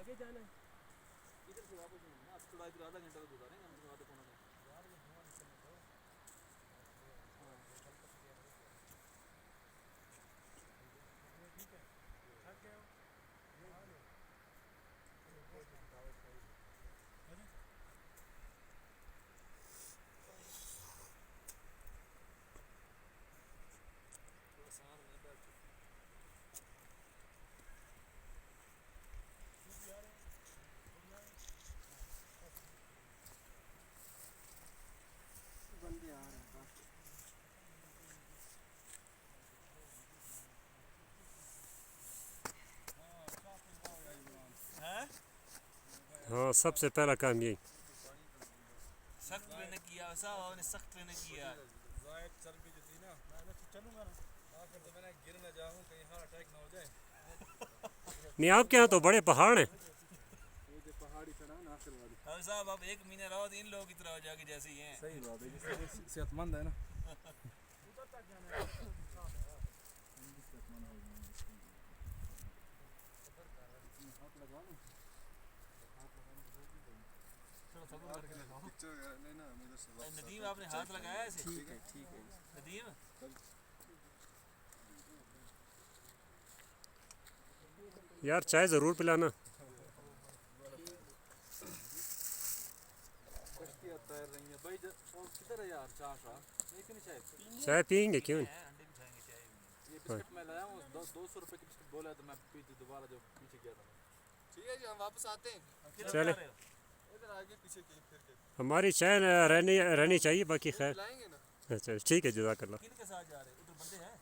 आगे जाना है। इधर से वापस ना अब थोड़ा इधर आधा घंटा तो गुजारेंगे हम आधा पौना घंटा। यार ये धुआं निकलने दो। हाँ कल तक क्लियर हो गया। तबीयत ठीक है? थक गए हो? नहा लो। चलो रेस्ट लो। है ना? थोड़ा सांस में बैठ चुका। सूप भी आ रहे हैं, वो भी आ रहे हैं। हाँ बस बंदे आ रहे हैं काफी। पता नहीं ये कोई मुझे दिखाओ वीडियो बनाओ अपना हाँ चाह पिलवाओ यार इमरान हैं हाँ सबसे पहला काम यही। सख्त मैंने किया ऐसा आपने सख्त मैंने किया जायद चर्बी जो थी ना मैं तो चलूँगा ना आखिर तो मैंने गिर न जाऊं कहीं हार्ट अटैक ना हो जाए। नहीं आपके यहाँ तो बड़े पहाड़ हैं। ये जो पहाड़ी चढ़ा ना आखिर वाली हम साहब आप एक महीने रहो तो इन लोगों की तरह हो जाओगे जैसे ही हैं। सही बात है जिससे सेहतमंद है ना। उधर तक जाना है साफ है यार हाथ लगा लो हाथ लगाने की जरूरत नहीं पड़ेगी। चलो सब्र करके लगाओ। पिक्चर नहीं ना हम इधर से वापस नदीम आपने हाथ लगाया ऐसे ठीक है नदीम यार चाय ज़रूर पिलाना। कश्तियाँ तैर रही हैं भाई और किधर है यार चाह का नहीं पीनी शायद। चाय पियेंगे क्यों हैं अंडे भी खाएंगे चाय भी। ये बिस्किट मैं लाया हूँ 200 रुपए के बिस्किट बोला तो मैं पीती दोबारा जो पीछे गया था। ठीक है जी हम वापस आते हैं किधर चले जा रहे हो? इधर आगे पीछे कहीं फिर के हमारी चाय रहनी रहनी चाहिए बाकी खैर। लाएंगे ना। अच्छा ठीक है जज़ाकल्लाह। किन के साथ जा रहे हो? उधर बंदे हैं।